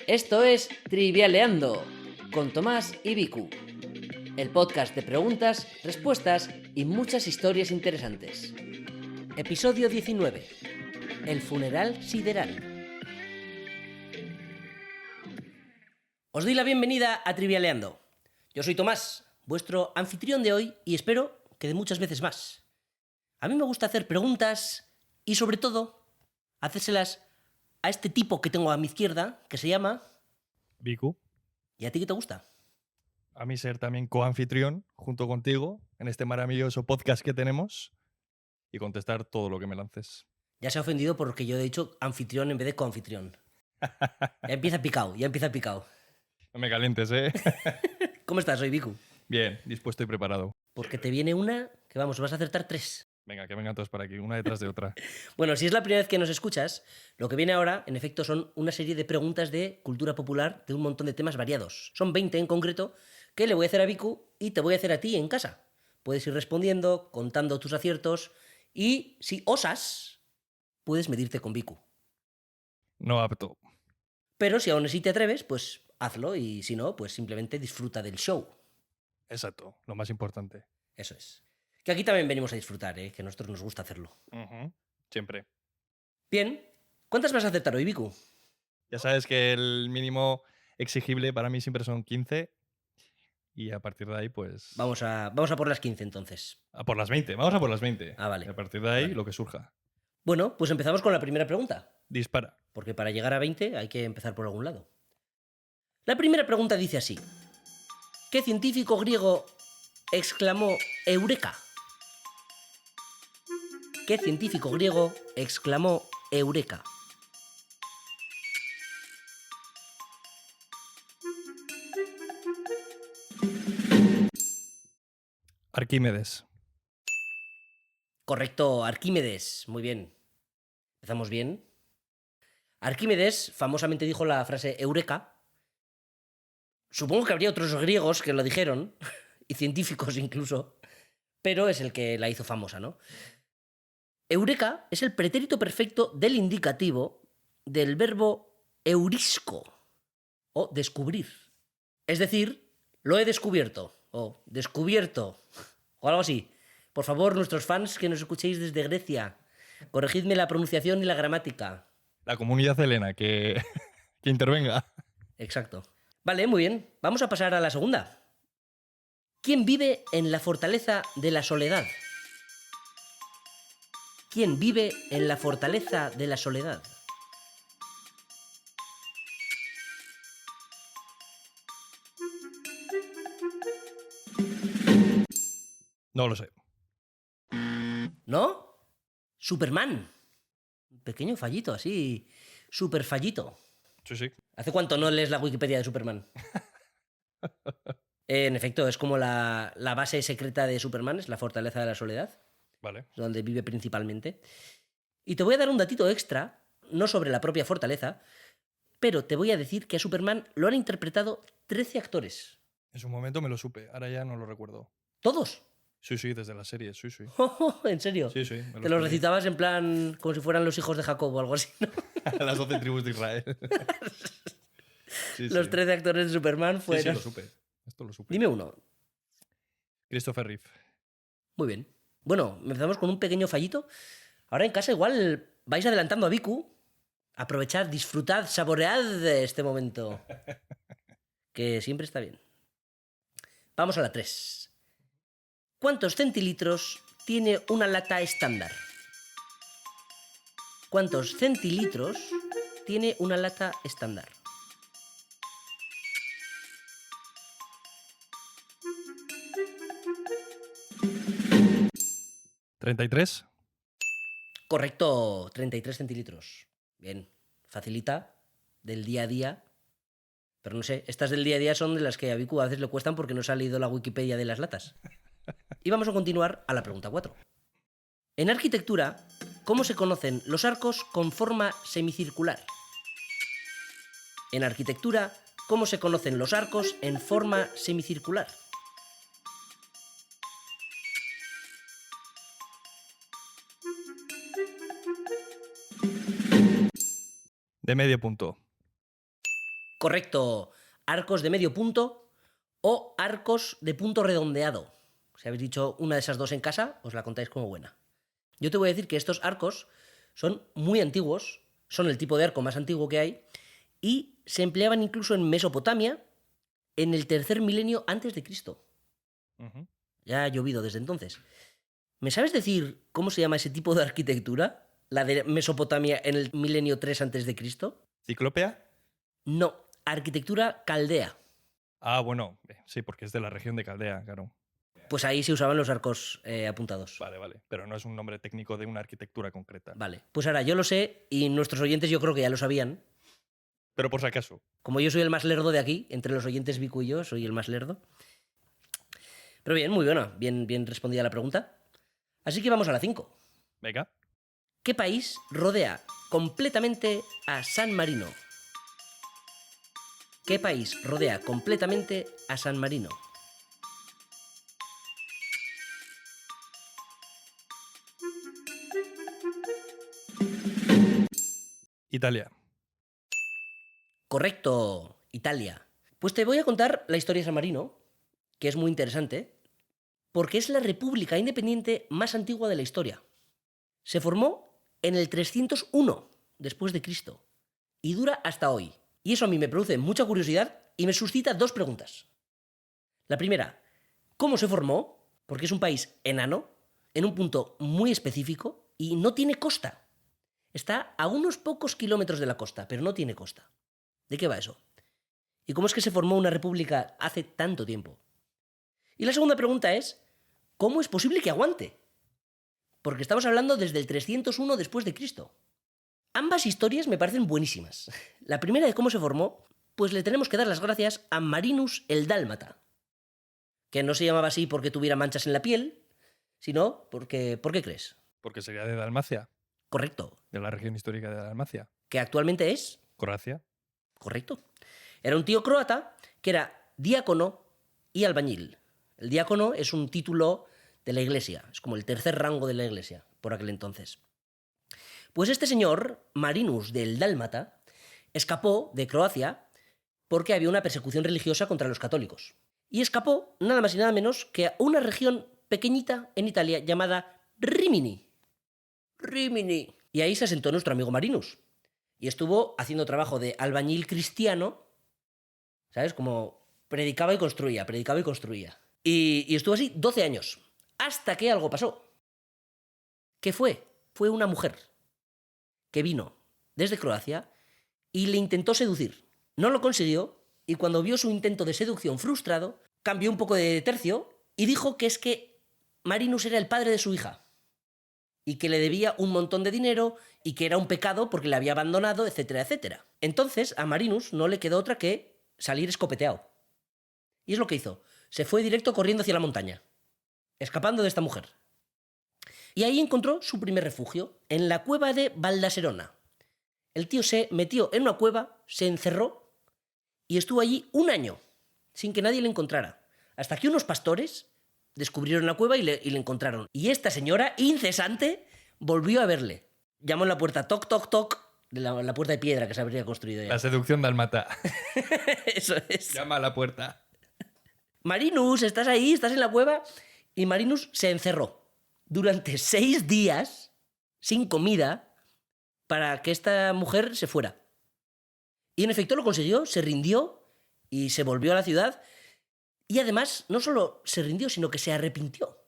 Esto es Trivialeando con Tomás y Vicu, el podcast de preguntas, respuestas y muchas historias interesantes. Episodio 19. El funeral sideral. Os doy la bienvenida a Trivialeando. Yo soy Tomás, vuestro anfitrión de hoy y espero que de muchas veces más. A mí me gusta hacer preguntas y sobre todo hacérselas a este tipo que tengo a mi izquierda, que se llama... Vicu. ¿Y a ti qué te gusta? A mí ser también coanfitrión junto contigo en este maravilloso podcast que tenemos y contestar todo lo que me lances. Ya se ha ofendido porque yo he dicho anfitrión en vez de coanfitrión. Ya empieza picado. No me calientes, ¿eh? ¿Cómo estás hoy, Vicu? Bien, dispuesto y preparado. Porque te viene una que, vamos, vas a acertar 3. Venga, que vengan todos para aquí, una detrás de otra. Bueno, si es la primera vez que nos escuchas, lo que viene ahora, en efecto, son una serie de preguntas de cultura popular de un montón de temas variados. Son 20 en concreto que le voy a hacer a Vicu y te voy a hacer a ti en casa. Puedes ir respondiendo, contando tus aciertos y, si osas, puedes medirte con Vicu. No apto. Pero si aún así te atreves, pues hazlo y si no, pues simplemente disfruta del show. Exacto, lo más importante. Eso es. Que aquí también venimos a disfrutar, que a nosotros nos gusta hacerlo. Siempre. Bien, ¿cuántas vas a acertar hoy, Vicu? Ya sabes que el mínimo exigible para mí siempre son 15 y a partir de ahí, pues... Vamos a por las 15 entonces. A por las 20, vamos a por las 20. Ah, vale. Y a partir de ahí, Vale. lo que surja. Bueno, pues empezamos con la primera pregunta. Dispara. Porque para llegar a 20 hay que empezar por algún lado. La primera pregunta dice así. ¿Qué científico griego exclamó Eureka? ¿Qué científico griego exclamó Eureka? Arquímedes. Correcto, Arquímedes. Muy bien. ¿Empezamos bien? Arquímedes famosamente dijo la frase Eureka. Supongo que habría otros griegos que lo dijeron, y científicos incluso, pero es el que la hizo famosa, ¿no? Eureka es el pretérito perfecto del indicativo del verbo eurisco, o descubrir. Es decir, lo he descubierto, o descubierto, o algo así. Por favor, nuestros fans que nos escuchéis desde Grecia, corregidme la pronunciación y la gramática. La comunidad helena, que intervenga. Exacto. Vale, muy bien. Vamos a pasar a la segunda. ¿Quién vive en la fortaleza de la soledad? ¿Quién vive en la fortaleza de la soledad? No lo sé. ¿No? Superman. Un pequeño fallito, así. Super fallito. Sí. ¿Hace cuánto no lees la Wikipedia de Superman? En efecto, es como la base secreta de Superman, es la fortaleza de la soledad, Vale. donde vive principalmente. Y te voy a dar un datito extra, no sobre la propia fortaleza, pero te voy a decir que a Superman lo han interpretado 13 actores. En su momento me lo supe, ahora ya no lo recuerdo. ¿Todos? Sí, desde la serie, sí. ¿En serio? Sí. Te lo recitabas en plan como si fueran los hijos de Jacob o algo así, ¿no? Las 12 tribus de Israel. Los 13 actores de Superman fueron... Sí, lo supe. Esto lo supe. Dime uno. Christopher Reeve. Muy bien. Bueno, empezamos con un pequeño fallito. Ahora en casa igual vais adelantando a Vicu. Aprovechad, disfrutad, saboread este momento. Que siempre está bien. Vamos a la 3. ¿Cuántos centilitros tiene una lata estándar? ¿Cuántos centilitros tiene una lata estándar? ¿33? Correcto, 33 centilitros. Bien, facilita, del día a día. Pero no sé, estas del día a día son de las que a Vicu a veces le cuestan porque no se ha leído la Wikipedia de las latas. Y vamos a continuar a la pregunta 4. En arquitectura, ¿cómo se conocen los arcos con forma semicircular? En arquitectura, ¿cómo se conocen los arcos en forma semicircular? De medio punto. Correcto. Arcos de medio punto o arcos de punto redondeado. Si habéis dicho una de esas dos en casa, os la contáis como buena. Yo te voy a decir que estos arcos son muy antiguos, son el tipo de arco más antiguo que hay, y se empleaban incluso en Mesopotamia en el tercer milenio antes de Cristo. Ujú. Ya ha llovido desde entonces. ¿Me sabes decir cómo se llama ese tipo de arquitectura? ¿La de Mesopotamia en el milenio 3 antes de Cristo? ¿Ciclópea? No, arquitectura caldea. Ah, bueno, sí, porque es de la región de Caldea, claro. Pues ahí se usaban los arcos apuntados. Vale, vale. Pero no es un nombre técnico de una arquitectura concreta. Vale. Pues ahora yo lo sé y nuestros oyentes yo creo que ya lo sabían. Pero por si acaso. Como yo soy el más lerdo de aquí, entre los oyentes Vicu y yo, soy el más lerdo. Pero bien, muy buena. Bien respondida la pregunta. Así que vamos a la 5. Venga. ¿Qué país rodea completamente a San Marino? ¿Qué país rodea completamente a San Marino? Italia. Correcto, Italia. Pues te voy a contar la historia de San Marino, que es muy interesante, porque es la república independiente más antigua de la historia. Se formó en el 301 después de Cristo y dura hasta hoy. Y eso a mí me produce mucha curiosidad y me suscita dos preguntas. La primera, ¿cómo se formó? Porque es un país enano, en un punto muy específico y no tiene costa. Está a unos pocos kilómetros de la costa, pero no tiene costa. ¿De qué va eso? ¿Y cómo es que se formó una república hace tanto tiempo? Y la segunda pregunta es, ¿cómo es posible que aguante? Porque estamos hablando desde el 301 después de Cristo. Ambas historias me parecen buenísimas. La primera de cómo se formó, pues le tenemos que dar las gracias a Marinus el Dálmata, que no se llamaba así porque tuviera manchas en la piel, sino porque... ¿Por qué crees? Porque sería de Dalmacia, Correcto. de la región histórica de Dalmacia. Que actualmente es... Croacia. Correcto. Era un tío croata que era diácono y albañil. El diácono es un título de la iglesia, es como el tercer rango de la iglesia por aquel entonces. Pues este señor, Marinus del Dálmata, escapó de Croacia porque había una persecución religiosa contra los católicos. Y escapó nada más y nada menos que a una región pequeñita en Italia llamada Rimini. Rimini. Y ahí se asentó nuestro amigo Marinus. Y estuvo haciendo trabajo de albañil cristiano, ¿sabes? Como predicaba y construía, predicaba y construía. Y estuvo así 12 años, hasta que algo pasó. ¿Qué fue? Fue una mujer que vino desde Croacia y le intentó seducir. No lo consiguió y cuando vio su intento de seducción frustrado, cambió un poco de tercio y dijo que es que Marinus era el padre de su hija y que le debía un montón de dinero y que era un pecado porque le había abandonado, etcétera, etcétera. Entonces a Marinus no le quedó otra que salir escopeteado. Y es lo que hizo. Se fue directo corriendo hacia la montaña, escapando de esta mujer. Y ahí encontró su primer refugio, en la cueva de Valdaserona. El tío se metió en una cueva, se encerró y estuvo allí un año, sin que nadie le encontrara. Hasta que unos pastores descubrieron la cueva y le encontraron. Y esta señora, incesante, volvió a verle. Llamó en la puerta, toc, toc, toc, de la puerta de piedra que se habría construido ya. La seducción dálmata. Eso es. Llama a la puerta. Marinus, ¿estás ahí? ¿Estás en la cueva? Y Marinus se encerró durante 6 días, sin comida, para que esta mujer se fuera. Y en efecto lo consiguió, se rindió y se volvió a la ciudad. Y además, no solo se rindió, sino que se arrepintió.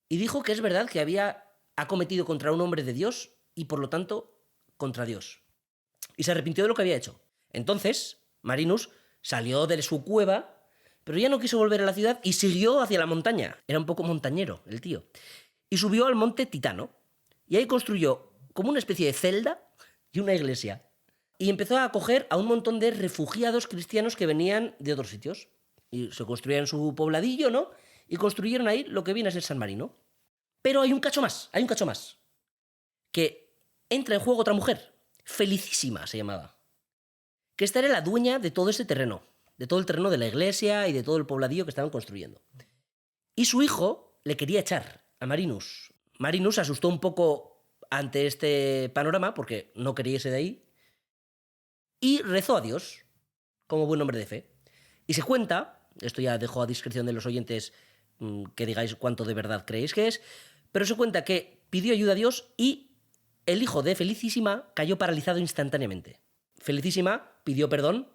Y dijo que es verdad que había acometido contra un hombre de Dios y por lo tanto contra Dios. Y se arrepintió de lo que había hecho. Entonces, Marinus salió de su cueva, pero ya no quiso volver a la ciudad y siguió hacia la montaña. Era un poco montañero el tío. Y subió al monte Titano. Y ahí construyó como una especie de celda y una iglesia. Y empezó a acoger a un montón de refugiados cristianos que venían de otros sitios. Y se construían su pobladillo, ¿no? Y construyeron ahí lo que viene a ser San Marino. Pero hay un cacho más, que entra en juego otra mujer, Felicísima se llamaba, que esta era la dueña de todo ese terreno, de todo el terreno de la iglesia y de todo el pobladillo que estaban construyendo. Y su hijo le quería echar a Marinus. Marinus se asustó un poco ante este panorama porque no quería irse de ahí y rezó a Dios. como buen hombre de fe. Y se cuenta, esto ya dejo a discreción de los oyentes que digáis cuánto de verdad creéis que es, pero se cuenta que pidió ayuda a Dios y el hijo de Felicísima cayó paralizado instantáneamente. Felicísima pidió perdón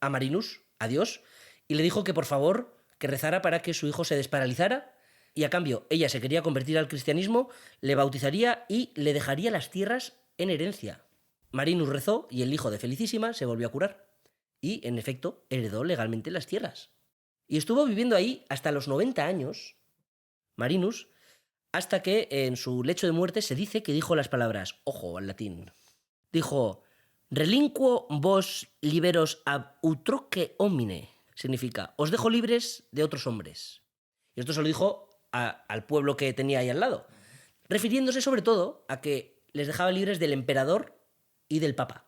a Marinus, a Dios, y le dijo que por favor que rezara para que su hijo se desparalizara, y a cambio ella se quería convertir al cristianismo, le bautizaría y le dejaría las tierras en herencia. Marinus rezó y el hijo de Felicísima se volvió a curar. Y, en efecto, heredó legalmente las tierras. Y estuvo viviendo ahí hasta los 90 años, Marinus, hasta que en su lecho de muerte se dice que dijo las palabras, ojo al latín, dijo, relinquo vos liberos ab utroque homine, significa, os dejo libres de otros hombres. Y esto se lo dijo al pueblo que tenía ahí al lado, refiriéndose sobre todo a que les dejaba libres del emperador y del papa.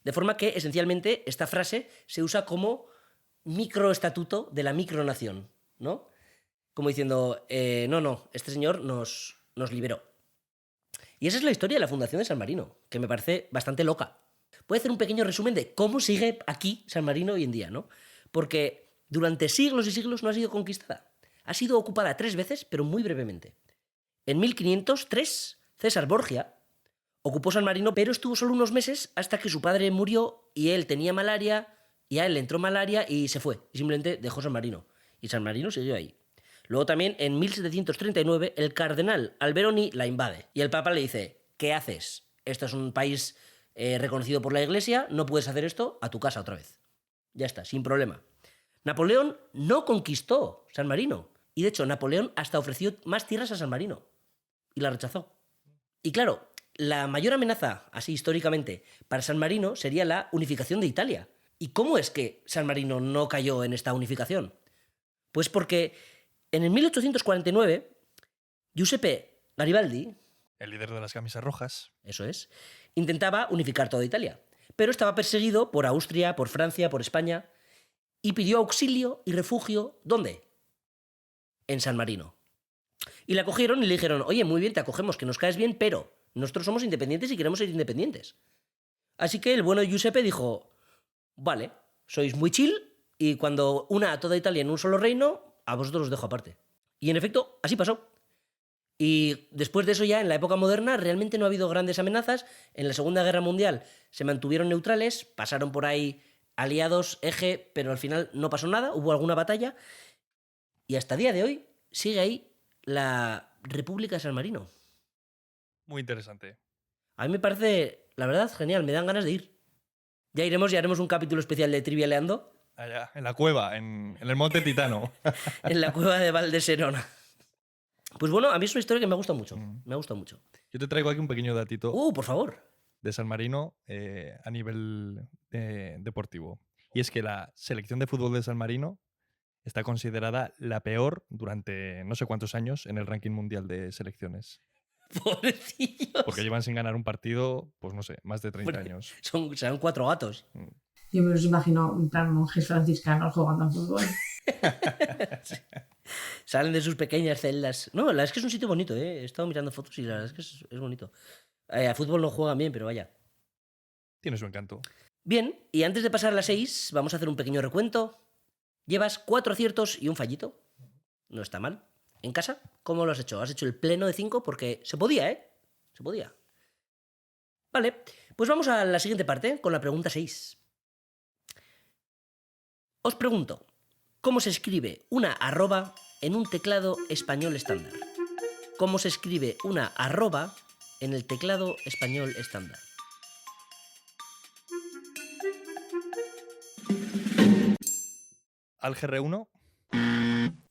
De forma que, esencialmente, esta frase se usa como microestatuto de la micronación, ¿no? Como diciendo, no, este señor nos liberó. Y esa es la historia de la fundación de San Marino, que me parece bastante loca. Voy a hacer un pequeño resumen de cómo sigue aquí San Marino hoy en día, ¿no? Porque durante siglos y siglos no ha sido conquistada. Ha sido ocupada 3 veces, pero muy brevemente. En 1503, César Borgia ocupó San Marino, pero estuvo solo unos meses hasta que su padre murió y él tenía malaria, y a él le entró malaria y se fue. Y simplemente dejó San Marino. Y San Marino siguió ahí. Luego también, en 1739, el cardenal Alberoni la invade. Y el papa le dice, ¿qué haces? Esto es un país reconocido por la Iglesia, no puedes hacer esto, a tu casa otra vez. Ya está, sin problema. Napoleón no conquistó San Marino. Y de hecho, Napoleón hasta ofreció más tierras a San Marino. Y la rechazó. Y claro, la mayor amenaza, así históricamente, para San Marino sería la unificación de Italia. ¿Y cómo es que San Marino no cayó en esta unificación? Pues porque en el 1849, Giuseppe Garibaldi, El líder de las camisas rojas. eso es, intentaba unificar toda Italia, pero estaba perseguido por Austria, por Francia, por España, y pidió auxilio y refugio, ¿dónde? En San Marino. Y le acogieron y le dijeron, oye, muy bien, te acogemos, que nos caes bien, pero nosotros somos independientes y queremos ser independientes. Así que el bueno Giuseppe dijo, vale, sois muy chill y cuando una a toda Italia en un solo reino, a vosotros os dejo aparte. Y en efecto, así pasó. Y después de eso ya, en la época moderna, realmente no ha habido grandes amenazas. En la Segunda Guerra Mundial se mantuvieron neutrales, pasaron por ahí aliados, eje, pero al final no pasó nada, hubo alguna batalla. Y hasta el día de hoy sigue ahí la República de San Marino. Muy interesante. A mí me parece, la verdad, genial, me dan ganas de ir. Ya iremos y haremos un capítulo especial de Trivialeando Allá, en la cueva, en el Monte Titano. en la cueva de Valdeserona. Pues bueno, a mí es una historia que me gusta mucho. Mm. Me gusta mucho. Yo te traigo aquí un pequeño datito Por favor. de San Marino a nivel deportivo. Y es que la selección de fútbol de San Marino está considerada la peor durante no sé cuántos años en el ranking mundial de selecciones. Pobrecillos. Porque llevan sin ganar un partido, pues no sé, más de 30 años. Serán 4 gatos. Yo me los imagino en plan monjes franciscanos jugando a fútbol. Sí. Salen de sus pequeñas celdas. No, la verdad es que es un sitio bonito, ¿eh? He estado mirando fotos y la verdad es que es bonito. A fútbol no juegan bien, pero vaya. Tiene su encanto. Bien, y antes de pasar a las 6, vamos a hacer un pequeño recuento. Llevas 4 aciertos y un fallito. No está mal. ¿En casa? ¿Cómo lo has hecho? ¿Has hecho el pleno de 5? Porque se podía, ¿eh? Se podía. Vale, pues vamos a la siguiente parte, con la pregunta 6. Os pregunto, ¿cómo se escribe una arroba en un teclado español estándar? ¿Cómo se escribe una arroba en el teclado español estándar? Algr 1.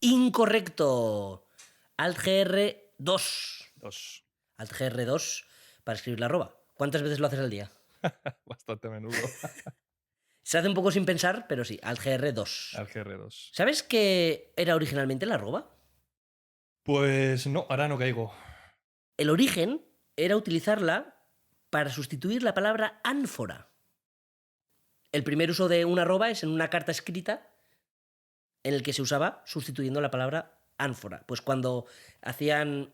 Incorrecto. Altgr 2. 2. Altgr 2 para escribir la arroba. ¿Cuántas veces lo haces al día? Bastante a menudo. Se hace un poco sin pensar, pero sí, Altgr 2. Algr 2. ¿Sabes qué era originalmente la arroba? Pues no, ahora no caigo. El origen era utilizarla para sustituir la palabra ánfora. El primer uso de una arroba es en una carta escrita en el que se usaba sustituyendo la palabra ánfora. Pues cuando hacían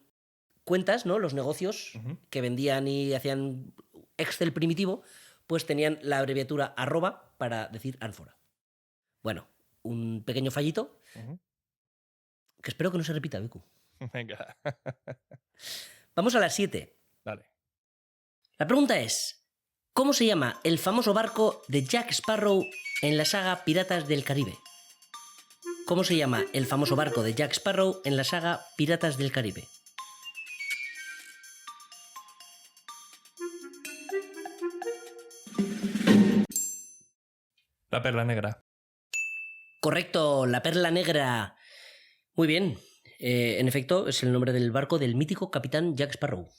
cuentas, ¿no? Los negocios que vendían y hacían Excel primitivo, pues tenían la abreviatura arroba para decir ánfora. Bueno, un pequeño fallito Ujú. que espero que no se repita, Vicu. Venga. Vamos a las 7. Dale. La pregunta es, ¿cómo se llama el famoso barco de Jack Sparrow en la saga Piratas del Caribe? ¿Cómo se llama el famoso barco de Jack Sparrow en la saga Piratas del Caribe? La perla negra. Correcto, la Perla Negra. Muy bien. En efecto, es el nombre del barco del mítico capitán Jack Sparrow.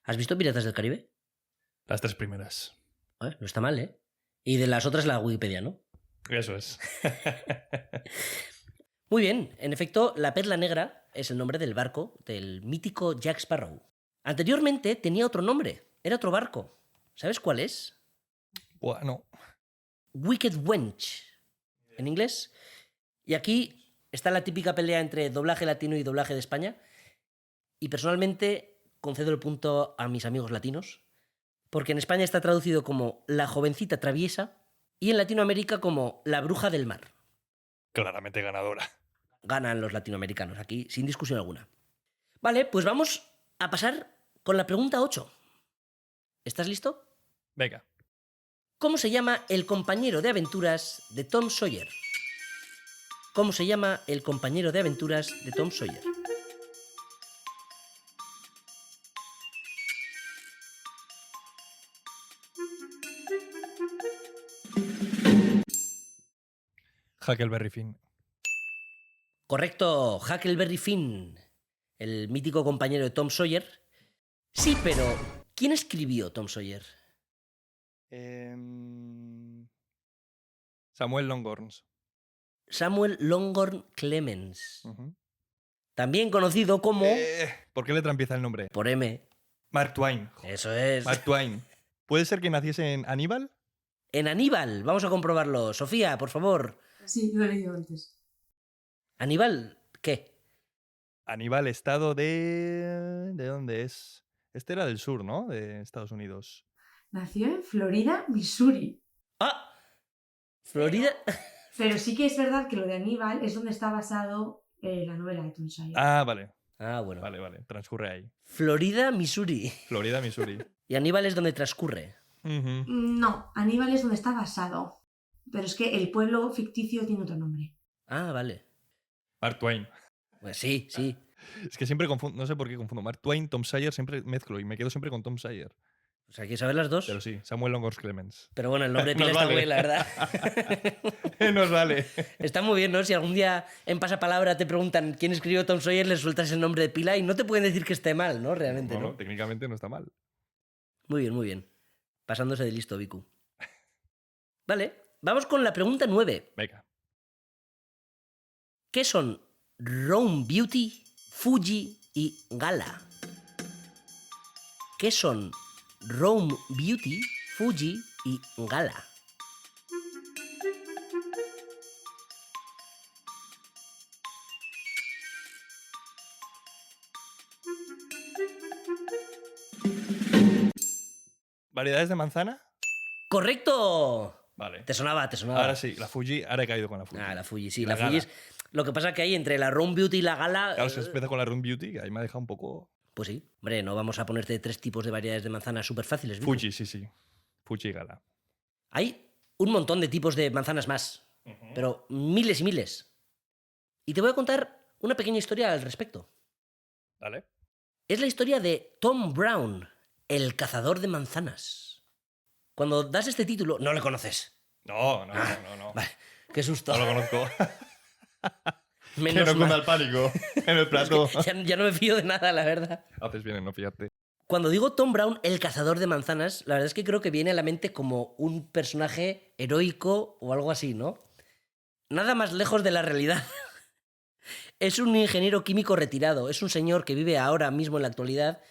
¿Has visto Piratas del Caribe? Las 3 primeras. No está mal, ¿eh? Y de las otras la Wikipedia, ¿no? Eso es. Muy bien, en efecto, la Perla Negra es el nombre del barco del mítico Jack Sparrow. Anteriormente tenía otro nombre, era otro barco. ¿Sabes cuál es? Bueno. Wicked Wench, en inglés. Y aquí está la típica pelea entre doblaje latino y doblaje de España. Y personalmente concedo el punto a mis amigos latinos, porque en España está traducido como La jovencita traviesa y en Latinoamérica como La bruja del mar. Claramente ganadora. Ganan los latinoamericanos aquí, sin discusión alguna. Vale, pues vamos a pasar con la pregunta 8. ¿Estás listo? Venga. ¿Cómo se llama el compañero de aventuras de Tom Sawyer? ¿Cómo se llama el compañero de aventuras de Tom Sawyer? Huckleberry Finn. Correcto, Huckleberry Finn, el mítico compañero de Tom Sawyer. Sí, pero ¿quién escribió Tom Sawyer? Samuel Longhorns. Samuel Longhorn Clemens, Ujú. también conocido como... ¿Por qué letra empieza el nombre? Por M. Mark Twain. Eso es. Mark Twain. ¿Puede ser que naciese en Aníbal? En Aníbal, vamos a comprobarlo. Sofía, por favor. Sí, lo he leído antes. ¿Aníbal qué? Aníbal, estado de... ¿De dónde es? Este era del sur, ¿no? De Estados Unidos. Nació en Florida, Missouri. ¡Ah! Florida... Pero sí que es verdad que lo de Aníbal es donde está basado la novela de Tom Sawyer. Ah, vale. Ah, bueno. Vale. Transcurre ahí. Florida, Missouri. Florida, Missouri. Y Aníbal es donde transcurre. Ujú. No, Aníbal es donde está basado. Pero es que el pueblo ficticio tiene otro nombre. Ah, vale. Mark Twain. Pues sí, sí. Es que siempre confundo, no sé por qué confundo. Mark Twain, Tom Sawyer, siempre mezclo y me quedo siempre con Tom Sawyer. O sea, ¿quieres saber las dos? Pero sí, Samuel Longhorns Clemens. Pero bueno, el nombre de Nos pila está vale. muy bien, la verdad. Nos vale. Está muy bien, ¿no? Si algún día en Pasapalabra te preguntan quién escribió Tom Sawyer, le sueltas el nombre de pila y no te pueden decir que esté mal, ¿no? Realmente, Bueno, ¿no? técnicamente no está mal. Muy bien, muy bien. Pasándose de listo, Vicu. Vale, vamos con la pregunta 9. Venga. ¿Qué son Rome Beauty, Fuji y Gala? ¿Qué son Rome Beauty, Fuji y Gala? ¿Variedades de manzana? ¡Correcto! Vale. Te sonaba, te sonaba. Ahora sí, la Fuji. Ahora he caído con la Fuji. Ah, la Fuji, sí. La La Fuji es... Lo que pasa que hay entre la Rome Beauty y la Gala... Claro, se empieza con la Run Beauty, que ahí me ha dejado un poco. Pues sí. Hombre, no vamos a ponerte 3 tipos de variedades de manzanas súper fáciles, Vicu. Fuji, sí. Fuji y Gala. Hay un montón de tipos de manzanas más, pero miles y miles. Y te voy a contar una pequeña historia al respecto. ¿Vale? Es la historia de Tom Brown, el cazador de manzanas. Cuando das este título, no le conoces. No. Vale, qué susto. No lo conozco. Que Menos no cunda mal. el pánico en el plato. Ya no me fío de nada, la verdad. Haces bien en no fiarte. Cuando digo Tom Brown, el cazador de manzanas, la verdad es que creo que viene a la mente como un personaje heroico o algo así, ¿no? Nada más lejos de la realidad. Es un ingeniero químico retirado, es un señor que vive ahora mismo en la actualidad,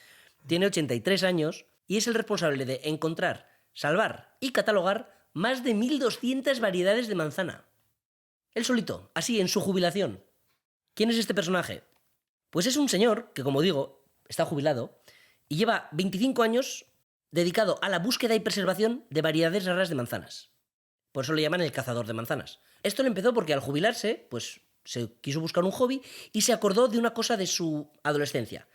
tiene 83 años y es el responsable de encontrar, salvar y catalogar más de 1.200 variedades de manzana. Él solito, así, en su jubilación. ¿Quién es este personaje? Pues es un señor que, como digo, está jubilado y lleva 25 años dedicado a la búsqueda y preservación de variedades raras de manzanas. Por eso le llaman el cazador de manzanas. Esto le empezó porque al jubilarse, pues se quiso buscar un hobby y se acordó de una cosa de su adolescencia,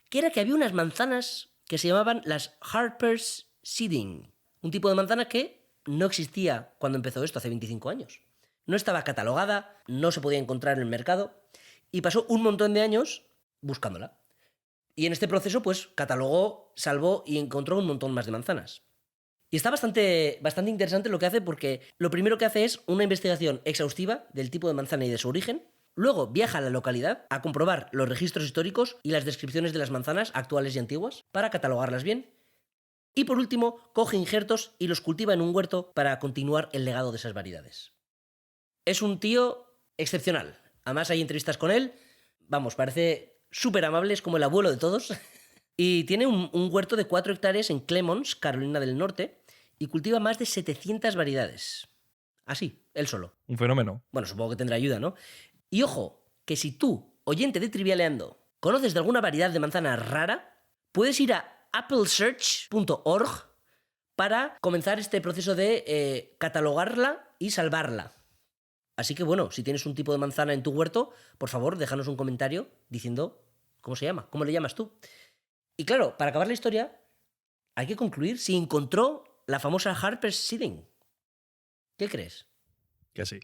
que era que había unas manzanas que se llamaban las Harper's Seeding, un tipo de manzana que no existía cuando empezó esto hace 25 años. No estaba catalogada, no se podía encontrar en el mercado y pasó un montón de años buscándola. Y en este proceso, pues, catalogó, salvó y encontró un montón más de manzanas. Y está bastante interesante lo que hace porque lo primero que hace es una investigación exhaustiva del tipo de manzana y de su origen. Luego viaja a la localidad a comprobar los registros históricos y las descripciones de las manzanas actuales y antiguas para catalogarlas bien. Y por último, coge injertos y los cultiva en un huerto para continuar el legado de esas variedades. Es un tío excepcional. Además hay entrevistas con él. Vamos, parece súper amable, es como el abuelo de todos. Y tiene un huerto de 4 hectáreas en Clemons, Carolina del Norte, y cultiva más de 700 variedades. Así, él solo. Un fenómeno. Bueno, supongo que tendrá ayuda, ¿no? Y ojo, que si tú, oyente de Trivialeando, conoces de alguna variedad de manzana rara, puedes ir a applesearch.org para comenzar este proceso de catalogarla y salvarla. Así que bueno, si tienes un tipo de manzana en tu huerto, por favor, déjanos un comentario diciendo cómo se llama, cómo le llamas tú. Y claro, para acabar la historia, hay que concluir si encontró la famosa Harper's Seeding. ¿Qué crees? Que sí.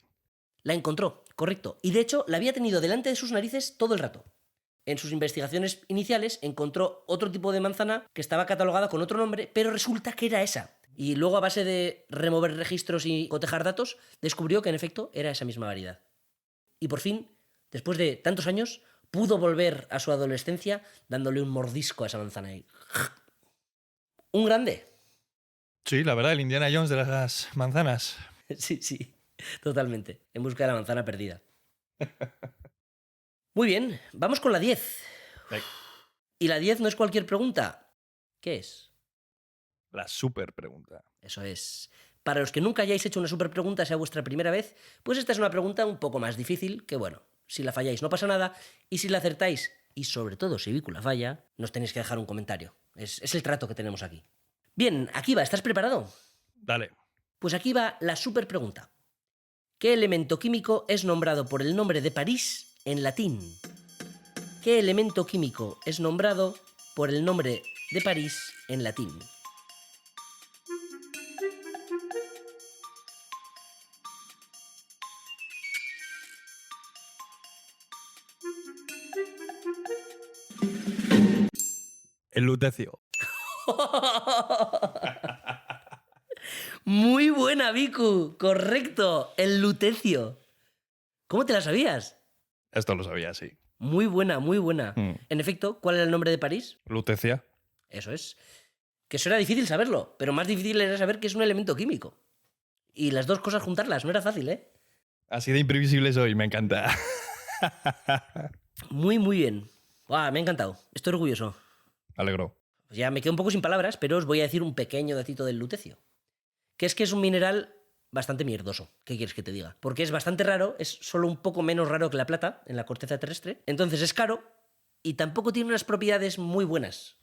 La encontró, correcto. Y de hecho, la había tenido delante de sus narices todo el rato. En sus investigaciones iniciales encontró otro tipo de manzana que estaba catalogada con otro nombre, pero resulta que era esa. Y luego, a base de remover registros y cotejar datos, descubrió que en efecto era esa misma variedad. Y por fin, después de tantos años, pudo volver a su adolescencia dándole un mordisco a esa manzana. Y... un grande. Sí, la verdad, el Indiana Jones de las manzanas. Sí, totalmente. En busca de la manzana perdida. Muy bien, vamos con la 10. Y la 10 no es cualquier pregunta. ¿Qué es? La super pregunta. Eso es. Para los que nunca hayáis hecho una super pregunta, sea vuestra primera vez, pues esta es una pregunta un poco más difícil, que bueno, si la falláis no pasa nada, y si la acertáis, y sobre todo si Vícula falla, nos tenéis que dejar un comentario. Es el trato que tenemos aquí. Bien, aquí va, ¿estás preparado? Dale. Pues aquí va la super pregunta. ¿Qué elemento químico es nombrado por el nombre de París en latín? ¿Qué elemento químico es nombrado por el nombre de París en latín? El lutecio. Muy buena, Vicu. Correcto, el lutecio. ¿Cómo te la sabías? Esto lo sabía, sí. Muy buena, muy buena. En efecto, ¿cuál era el nombre de París? Lutecia. Eso es. Que eso era difícil saberlo, pero más difícil era saber que es un elemento químico. Y las dos cosas juntarlas, no era fácil, ¿eh? Así de imprevisible soy, me encanta. Muy, muy bien. Buah, me ha encantado. Estoy orgulloso. Alegro. Pues ya me quedo un poco sin palabras, pero os voy a decir un pequeño datito del lutecio. Que es un mineral bastante mierdoso. ¿Qué quieres que te diga? Porque es bastante raro, es solo un poco menos raro que la plata en la corteza terrestre. Entonces es caro y tampoco tiene unas propiedades muy buenas.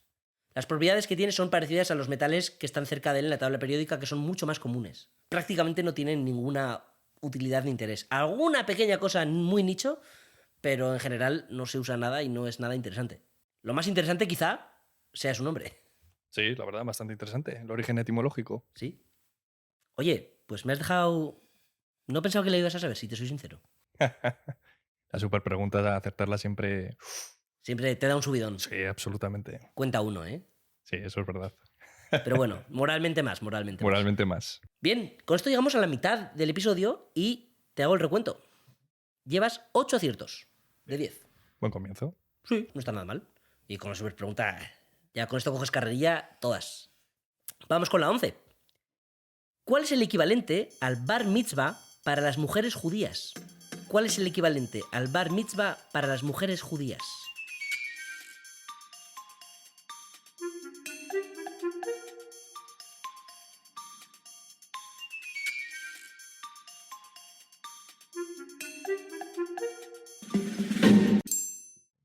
Las propiedades que tiene son parecidas a los metales que están cerca de él en la tabla periódica, que son mucho más comunes. Prácticamente no tienen ninguna utilidad ni interés. Alguna pequeña cosa muy nicho, pero en general no se usa nada y no es nada interesante. Lo más interesante quizá sea su nombre. Sí, la verdad, bastante interesante. El origen etimológico. Sí. Oye, pues me has dejado... No pensaba que le ibas a saber, si te soy sincero. La super pregunta de acertarla siempre... Siempre te da un subidón. Sí, absolutamente. Cuenta uno, ¿eh? Sí, eso es verdad. Pero bueno, moralmente más. Moralmente más. Bien, con esto llegamos a la mitad del episodio y te hago el recuento. Llevas 8 aciertos de 10. Buen comienzo. Sí, no está nada mal. Y con la super pregunta, ya con esto coges carrerilla todas. Vamos con la 11. ¿Cuál es el equivalente al bar mitzvah para las mujeres judías? ¿Cuál es el equivalente al bar mitzvah para las mujeres judías?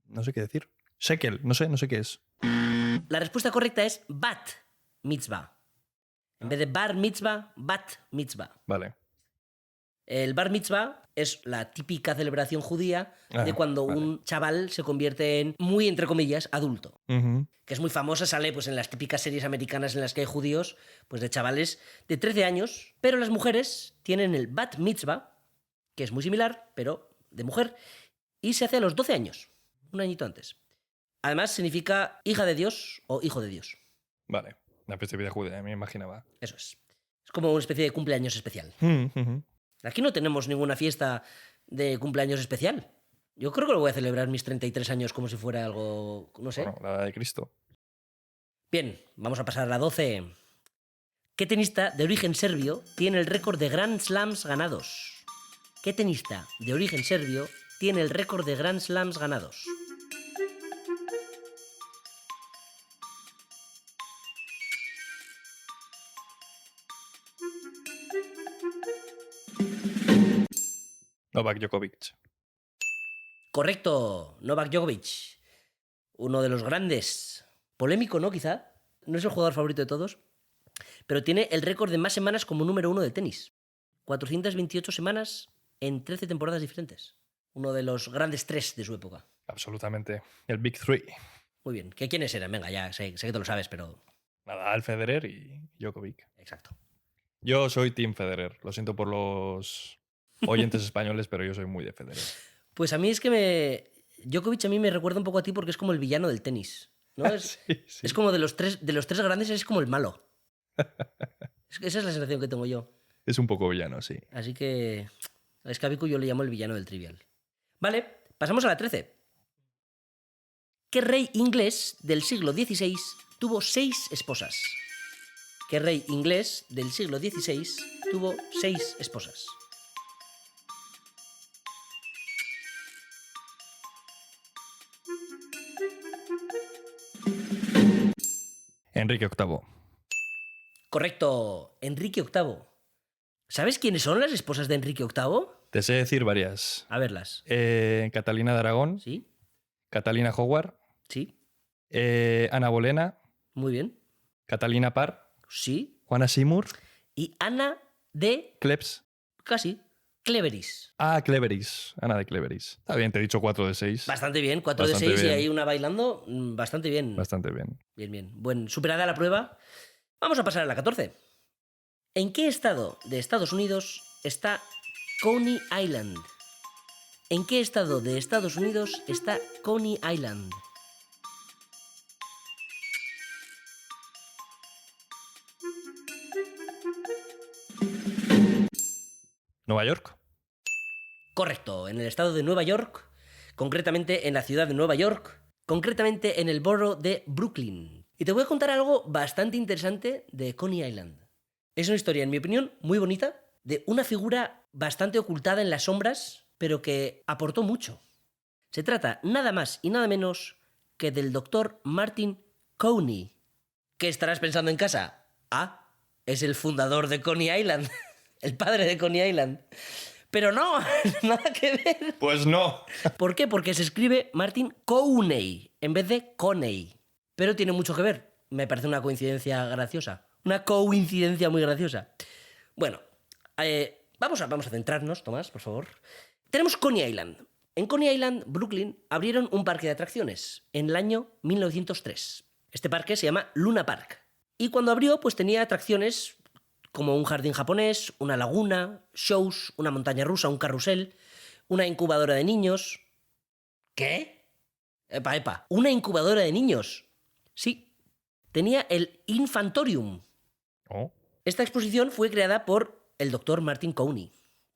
No sé qué decir. Shekel, no sé qué es. La respuesta correcta es bat mitzvah. En vez de bar mitzvah, bat mitzvah. Vale. El bar mitzvah es la típica celebración judía de Ah, cuando vale. un chaval se convierte en muy, entre comillas, adulto. Ujú. Que es muy famosa, sale pues en las típicas series americanas en las que hay judíos, pues de chavales de 13 años, pero las mujeres tienen el bat mitzvah, que es muy similar, pero de mujer, y se hace a los 12 años, un añito antes. Además significa hija de Dios o hijo de Dios. Vale, una festividad judía, me imaginaba. Eso es. Es como una especie de cumpleaños especial. Ujú. Aquí no tenemos ninguna fiesta de cumpleaños especial. Yo creo que lo voy a celebrar mis 33 años como si fuera algo, no sé. Bueno, la edad de Cristo. Bien, vamos a pasar a la 12. ¿Qué tenista de origen serbio tiene el récord de Grand Slams ganados? ¿Qué tenista de origen serbio tiene el récord de Grand Slams ganados? Novak Djokovic. Correcto, Novak Djokovic. Uno de los grandes. Polémico, ¿no? Quizá. No es el jugador favorito de todos. Pero tiene el récord de más semanas como número 1 del tenis. 428 semanas en 13 temporadas diferentes. Uno de los grandes tres de su época. Absolutamente. El Big Three. Muy bien. ¿Quiénes eran? Venga, ya sé que tú lo sabes, pero... Nadal, Federer y Djokovic. Exacto. Yo soy Team Federer. Lo siento por los oyentes españoles, pero yo soy muy de Federer. Pues a mí es que Djokovic a mí me recuerda un poco a ti porque es como el villano del tenis. ¿No? Es, Sí, sí. es como de los tres grandes, es como el malo. Esa es la sensación que tengo yo. Es un poco villano, sí. Así que a Escabico yo le llamo el villano del trivial. Vale, pasamos a la 13. ¿Qué rey inglés del siglo XVI tuvo 6 esposas? ¿Qué rey inglés del siglo XVI tuvo 6 esposas? Enrique VIII. Correcto, Enrique VIII. ¿Sabes quiénes son las esposas de Enrique VIII? Te sé decir varias. A verlas. Catalina de Aragón, ¿Sí? Catalina Howard, ¿Sí? Ana Bolena, Muy bien. Catalina Parr, ¿Sí? Juana Seymour, Y Ana de... Klebs. casi... Cleveris. Ah, Cleveris. Ana de Cleveris. Está bien, te he dicho 4 de 6. Bastante bien, 4 de Bastante 6 y bien. ahí una bailando. Bastante bien. Bastante bien. Bien, bien. Bueno, superada la prueba, vamos a pasar a la 14. ¿En qué estado de Estados Unidos está Coney Island? ¿En qué estado de Estados Unidos está Coney Island? Nueva York. Correcto, en el estado de Nueva York, concretamente en la ciudad de Nueva York, concretamente en el borough de Brooklyn. Y te voy a contar algo bastante interesante de Coney Island. Es una historia, en mi opinión, muy bonita, de una figura bastante ocultada en las sombras, pero que aportó mucho. Se trata nada más y nada menos que del doctor Martin Coney. ¿Qué estarás pensando en casa? Ah, es el fundador de Coney Island, el padre de Coney Island. Pero no, nada que ver. Pues no. ¿Por qué? Porque se escribe Martin Coney en vez de Coney. Pero tiene mucho que ver. Me parece una coincidencia graciosa. Una coincidencia muy graciosa. Bueno, vamos a centrarnos, Tomás, por favor. Tenemos Coney Island. En Coney Island, Brooklyn, abrieron un parque de atracciones en el año 1903. Este parque se llama Luna Park. Y cuando abrió, pues tenía atracciones como un jardín japonés, una laguna, shows, una montaña rusa, un carrusel, una incubadora de niños. ¿Qué? Epa, una incubadora de niños. Sí, tenía el Infantorium. Oh. Esta exposición fue creada por el doctor Martin Coney,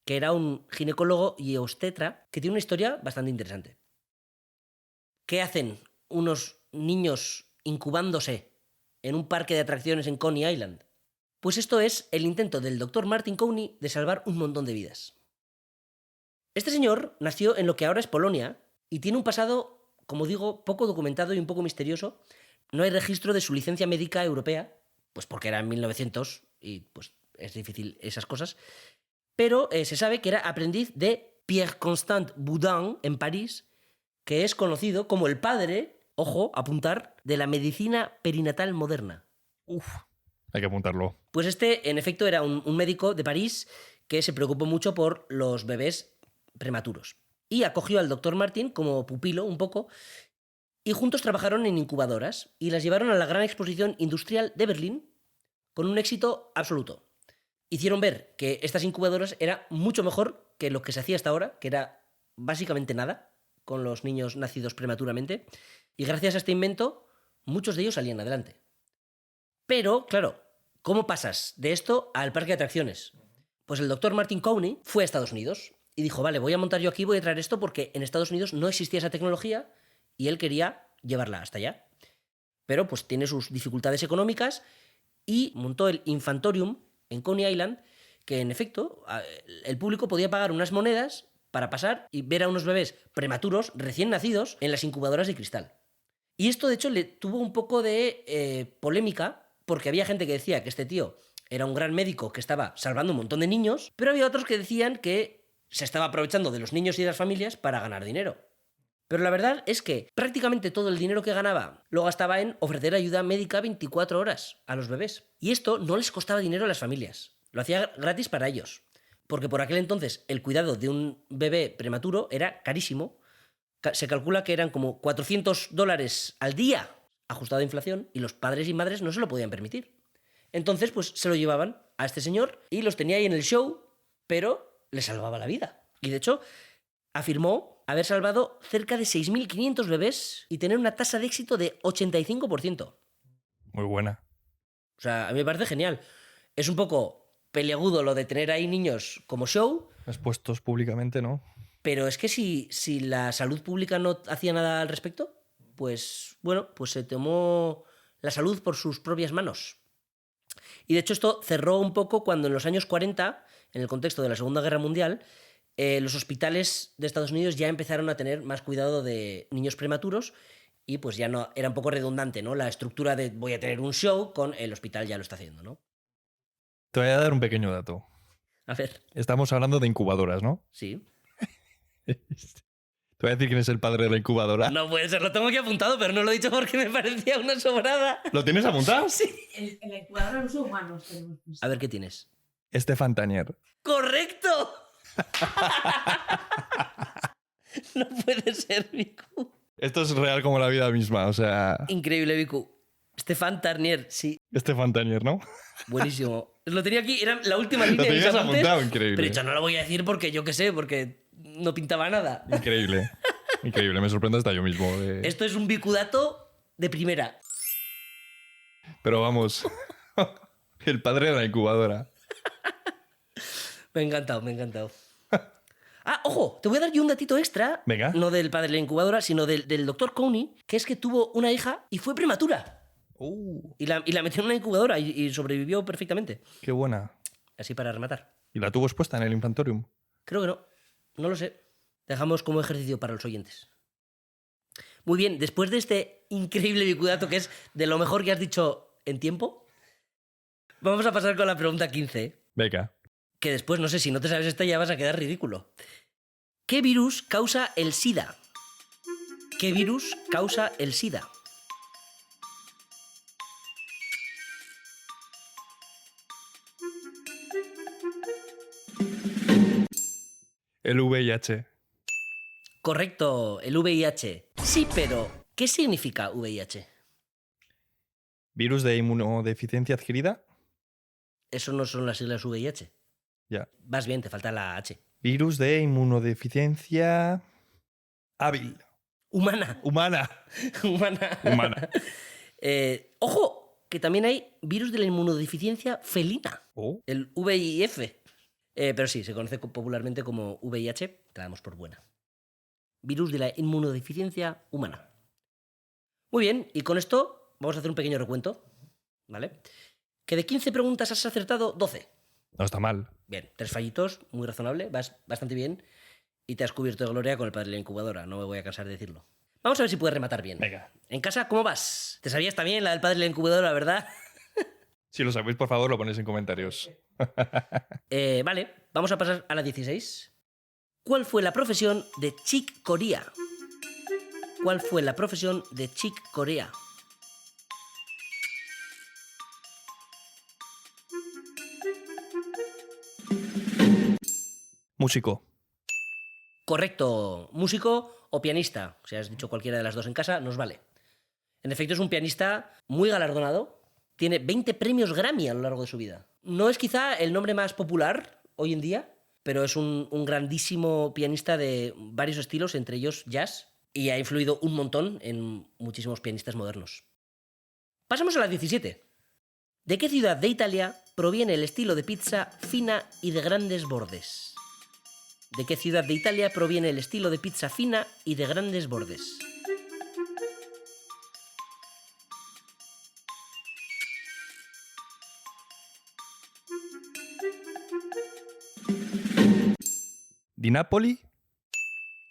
que era un ginecólogo y obstetra que tiene una historia bastante interesante. ¿Qué hacen unos niños incubándose en un parque de atracciones en Coney Island? Pues esto es el intento del doctor Martin Coney de salvar un montón de vidas. Este señor nació en lo que ahora es Polonia y tiene un pasado, como digo, poco documentado y un poco misterioso. No hay registro de su licencia médica europea, pues porque era en 1900 y pues es difícil esas cosas. Pero se sabe que era aprendiz de Pierre Constant Boudin en París, que es conocido como el padre, ojo, apuntar, de la medicina perinatal moderna. Uf. Hay que apuntarlo. Pues este, en efecto, era un médico de París que se preocupó mucho por los bebés prematuros. Y acogió al doctor Martin como pupilo un poco, y juntos trabajaron en incubadoras y las llevaron a la gran exposición industrial de Berlín con un éxito absoluto. Hicieron ver que estas incubadoras era mucho mejor que lo que se hacía hasta ahora, que era básicamente nada con los niños nacidos prematuramente, y gracias a este invento muchos de ellos salían adelante. Pero, claro, ¿cómo pasas de esto al parque de atracciones? Pues el doctor Martin Cowney fue a Estados Unidos y dijo, vale, voy a montar yo aquí, voy a traer esto porque en Estados Unidos no existía esa tecnología y él quería llevarla hasta allá. Pero pues tiene sus dificultades económicas y montó el Infantorium en Coney Island, que en efecto el público podía pagar unas monedas para pasar y ver a unos bebés prematuros recién nacidos en las incubadoras de cristal. Y esto, de hecho, le tuvo un poco de polémica, porque había gente que decía que este tío era un gran médico que estaba salvando un montón de niños, pero había otros que decían que se estaba aprovechando de los niños y de las familias para ganar dinero. Pero la verdad es que prácticamente todo el dinero que ganaba lo gastaba en ofrecer ayuda médica 24 horas a los bebés. Y esto no les costaba dinero a las familias. Lo hacía gratis para ellos. Porque por aquel entonces el cuidado de un bebé prematuro era carísimo. Se calcula que eran como $400 al día, ajustado a inflación, y los padres y madres no se lo podían permitir. Entonces, pues se lo llevaban a este señor y los tenía ahí en el show, pero le salvaba la vida. Y de hecho, afirmó haber salvado cerca de 6.500 bebés y tener una tasa de éxito de 85%. Muy buena. O sea, a mí me parece genial. Es un poco peliagudo lo de tener ahí niños como show, Expuestos públicamente, ¿no? pero es que si la salud pública no hacía nada al respecto, pues bueno, pues se tomó la salud por sus propias manos. Y de hecho esto cerró un poco cuando en los años 40, en el contexto de la Segunda Guerra Mundial, los hospitales de Estados Unidos ya empezaron a tener más cuidado de niños prematuros y pues ya no era un poco redundante, ¿no? La estructura de voy a tener un show con el hospital ya lo está haciendo, ¿no? Te voy a dar un pequeño dato. A ver, Estamos hablando de incubadoras, ¿no? sí. Te voy a decir quién es el padre de la incubadora. No puede ser, lo tengo aquí apuntado, pero no lo he dicho porque me parecía una sobrada. ¿Lo tienes apuntado? Sí. En la incubadora no son humanos. Tenemos A ver qué tienes. Stefan Tanier. ¡Correcto! No puede ser, Vicu. Esto es real como la vida misma, o sea... Increíble, Vicu. Stefan Tarnier, sí. Stefan Tanier, ¿no? Buenísimo. Lo tenía aquí, era la última Lo línea de mis tenías apuntes, apuntado, increíble. pero yo no lo voy a decir porque yo qué sé, porque no pintaba nada. Increíble. Increíble, me sorprende hasta yo mismo. Esto es un bicudato de primera. Pero vamos, el padre de la incubadora. Me ha encantado, me ha encantado. Ah, ojo, te voy a dar yo un datito extra. Venga. No del padre de la incubadora, sino del doctor Cowney, que es que tuvo una hija y fue prematura. Y la metió en una incubadora y sobrevivió perfectamente. Qué buena. Así para rematar. ¿Y la tuvo expuesta en el Infantorium? Creo que no. No lo sé. Dejamos como ejercicio para los oyentes. Muy bien, después de este increíble bicudato que es de lo mejor que has dicho en tiempo, vamos a pasar con la pregunta 15. Venga. Que después, no sé, si no te sabes esta ya vas a quedar ridículo. ¿Qué virus causa el SIDA? ¿Qué virus causa el SIDA? El VIH. Correcto, el VIH. Sí, pero ¿qué significa VIH? ¿Virus de inmunodeficiencia adquirida? Eso no son las siglas VIH. Ya. Vas bien, te falta la H. Virus de inmunodeficiencia hábil. Humana. Humana. Humana. Humana. Ojo, que también hay virus de la inmunodeficiencia felina. Oh. El VIF. Pero sí, se conoce popularmente como VIH. Te la damos por buena. Virus de la inmunodeficiencia humana. Muy bien, y con esto vamos a hacer un pequeño recuento. ¿Vale? Que de 15 preguntas has acertado 12. No está mal. Bien, 3 fallitos, muy razonable, vas bastante bien. Y te has cubierto de gloria con el padre de la incubadora, no me voy a cansar de decirlo. Vamos a ver si puedes rematar bien. Venga. En casa, ¿cómo vas? ¿Te sabías también la del padre de la incubadora, verdad? Si lo sabéis, por favor, lo ponéis en comentarios. Vale, vamos a pasar a la 16. ¿Cuál fue la profesión de Chick Corea? ¿Cuál fue la profesión de Chick Corea? Músico. Correcto. Músico o pianista. Si has dicho cualquiera de las dos en casa, nos vale. En efecto, es un pianista muy galardonado. Tiene 20 premios Grammy a lo largo de su vida. No es quizá el nombre más popular hoy en día, pero es un grandísimo pianista de varios estilos, entre ellos jazz, y ha influido un montón en muchísimos pianistas modernos. Pasamos a la 17. ¿De qué ciudad de Italia proviene el estilo de pizza fina y de grandes bordes? ¿De qué ciudad de Italia proviene el estilo de pizza fina y de grandes bordes? ¿Di Napoli?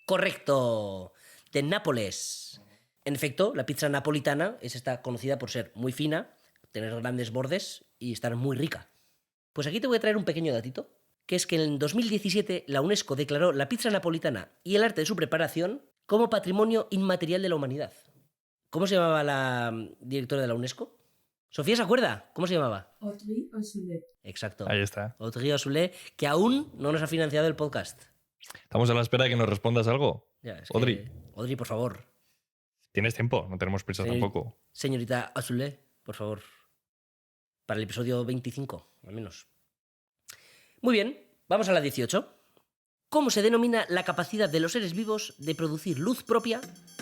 Correcto. De Nápoles. En efecto, la pizza napolitana es esta conocida por ser muy fina, tener grandes bordes y estar muy rica. Pues aquí te voy a traer un pequeño datito, que es que en 2017 la UNESCO declaró la pizza napolitana y el arte de su preparación como Patrimonio Inmaterial de la Humanidad. ¿Cómo se llamaba la directora de la UNESCO? ¿Sofía se acuerda? ¿Cómo se llamaba? Audrey Azoulay. Exacto. Ahí está. Audrey Azoulay, que aún no nos ha financiado el podcast. Estamos a la espera de que nos respondas algo. Ya, es Audrey. Audrey, por favor. Tienes tiempo, no tenemos prisa tampoco. Señorita Azoulay, por favor. Para el episodio 25, al menos. Muy bien, vamos a la 18. ¿Cómo se denomina la capacidad de los seres vivos de producir luz propia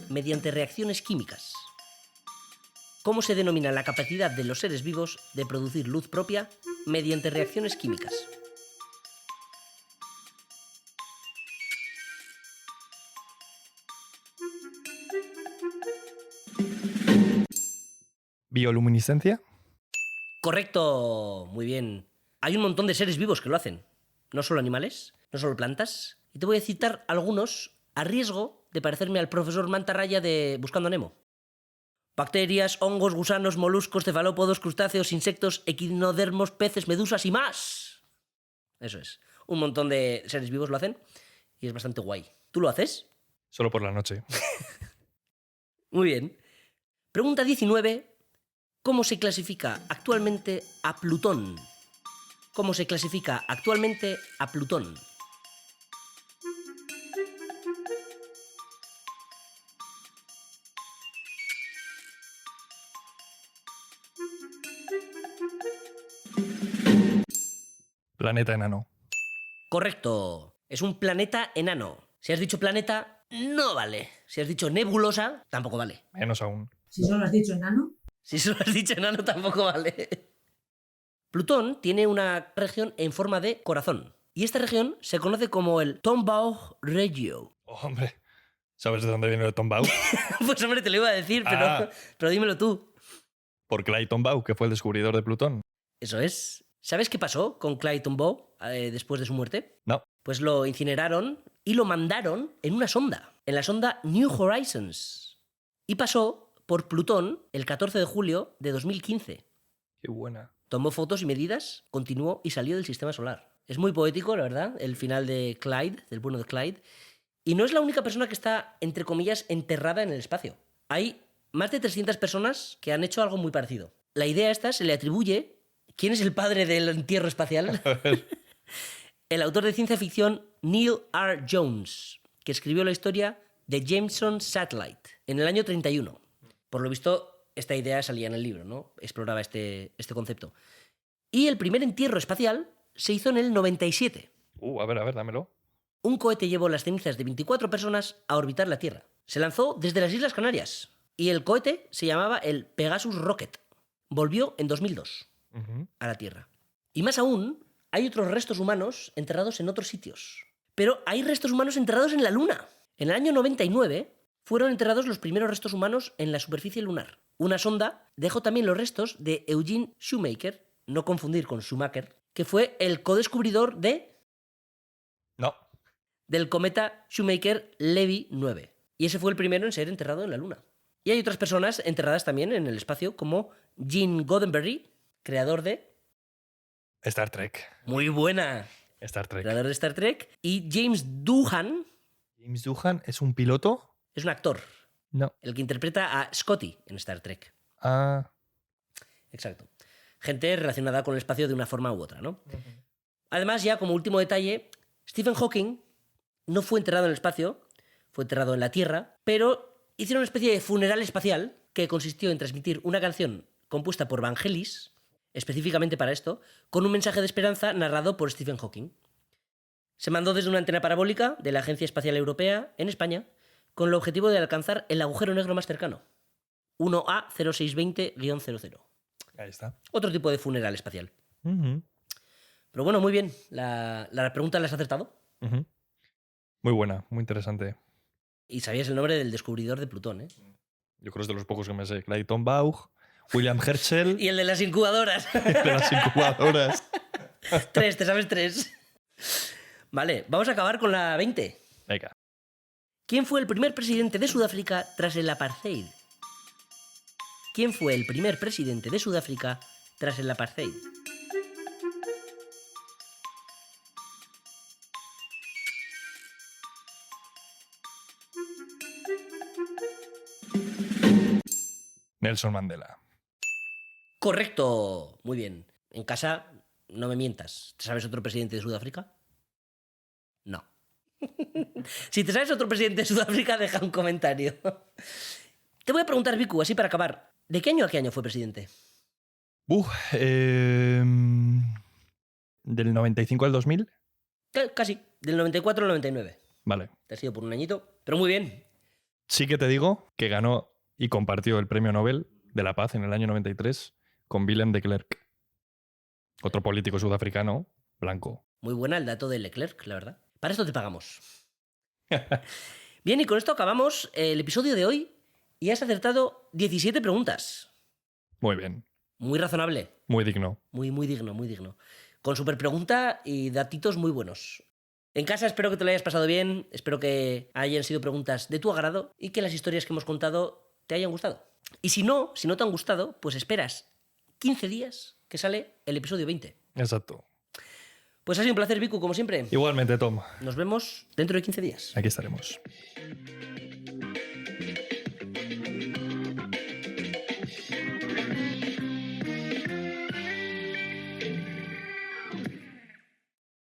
mediante reacciones químicas? ¿Cómo se denomina la capacidad de los seres vivos de producir luz propia mediante reacciones químicas? ¿Bioluminiscencia? Correcto, muy bien. Hay un montón de seres vivos que lo hacen. No solo animales, no solo plantas. Y te voy a citar algunos a riesgo de parecerme al profesor Mantarraya de Buscando a Nemo. Bacterias, hongos, gusanos, moluscos, cefalópodos, crustáceos, insectos, equinodermos, peces, medusas y más. Eso es. Un montón de seres vivos lo hacen y es bastante guay. ¿Tú lo haces? Solo por la noche. Muy bien. Pregunta 19. ¿Cómo se clasifica actualmente a Plutón? ¿Cómo se clasifica actualmente a Plutón? Planeta enano. Correcto. Es un planeta enano. Si has dicho planeta, no vale. Si has dicho nebulosa, tampoco vale. Menos aún. Si solo has dicho enano. Si solo has dicho enano, tampoco vale. Plutón tiene una región en forma de corazón. Y esta región se conoce como el Tombaugh Regio. Oh, hombre, ¿sabes de dónde viene el Tombaugh? Pues hombre, te lo iba a decir, pero dímelo tú. Por Clyde Tombaugh, que fue el descubridor de Plutón. Eso es. ¿Sabes qué pasó con Clyde Tombaugh después de su muerte? No. Pues lo incineraron y lo mandaron en una sonda, en la sonda New Horizons. Y pasó por Plutón el 14 de julio de 2015. Qué buena. Tomó fotos y medidas, continuó y salió del sistema solar. Es muy poético, la verdad, el final de Clyde, del bueno de Clyde. Y no es la única persona que está, entre comillas, enterrada en el espacio. Hay más de 300 personas que han hecho algo muy parecido. La idea esta se le atribuye... ¿Quién es el padre del entierro espacial? El autor de ciencia ficción Neil R. Jones, que escribió la historia de Jameson Satellite en el año 31. Por lo visto, esta idea salía en el libro, ¿no? Exploraba este concepto. Y el primer entierro espacial se hizo en el 97. A ver, dámelo. Un cohete llevó las cenizas de 24 personas a orbitar la Tierra. Se lanzó desde las Islas Canarias y el cohete se llamaba el Pegasus Rocket. Volvió en 2002 a la Tierra. Y más aún, hay otros restos humanos enterrados en otros sitios. Pero hay restos humanos enterrados en la Luna. En el año 99 fueron enterrados los primeros restos humanos en la superficie lunar. Una sonda dejó también los restos de Eugene Shoemaker, no confundir con Schumacher, que fue el codescubridor No. del cometa Shoemaker-Levy 9. Y ese fue el primero en ser enterrado en la Luna. Y hay otras personas enterradas también en el espacio, como Gene Roddenberry, creador de... Star Trek. Muy buena. Star Trek. Creador de Star Trek. Y James Doohan ¿James Doohan es un piloto? es un actor, No. el que interpreta a Scotty en Star Trek. Ah. Exacto. Gente relacionada con el espacio de una forma u otra, ¿no? Además, ya como último detalle, Stephen Hawking no fue enterrado en el espacio, fue enterrado en la Tierra, pero hicieron una especie de funeral espacial que consistió en transmitir una canción compuesta por Vangelis, específicamente para esto, con un mensaje de esperanza narrado por Stephen Hawking. Se mandó desde una antena parabólica de la Agencia Espacial Europea en España con el objetivo de alcanzar el agujero negro más cercano, 1A0620-00. Ahí está. Otro tipo de funeral espacial. Ujú, Pero bueno, muy bien. La pregunta la has acertado. ujú. Muy buena, muy interesante. Y sabías el nombre del descubridor de Plutón, ¿eh? Yo creo que es de los pocos que me sé. Clayton Baugh, William Herschel, Y el de las incubadoras. de las incubadoras. 3, te sabes 3. Vale, vamos a acabar con la 20. Venga. ¿Quién fue el primer presidente de Sudáfrica tras el apartheid? ¿Quién fue el primer presidente de Sudáfrica tras el apartheid? Nelson Mandela. Correcto. Muy bien. En casa, no me mientas. ¿Te sabes otro presidente de Sudáfrica? No. Si te sabes otro presidente de Sudáfrica, deja un comentario. Te voy a preguntar, Vicu, así para acabar. ¿De qué año a qué año fue presidente? Del 95 al 2000. Casi. Del 94 al 99. Vale. Te has ido por un añito. Pero muy bien. Sí que te digo que ganó y compartió el premio Nobel de la Paz en el año 93 con Willem de Klerk. Otro político sudafricano blanco. Muy buena el dato de Leclerc, la verdad. Para esto te pagamos. Bien, y con esto acabamos el episodio de hoy y has acertado 17 preguntas. Muy bien. Muy razonable. Muy digno. Muy digno, muy digno. Con super pregunta y datitos muy buenos. En casa espero que te lo hayas pasado bien, espero que hayan sido preguntas de tu agrado y que las historias que hemos contado te hayan gustado. Y si no te han gustado, pues esperas 15 días que sale el episodio 20. Exacto. Pues ha sido un placer, Vicu, como siempre. Igualmente, Tom. Nos vemos dentro de 15 días. Aquí estaremos.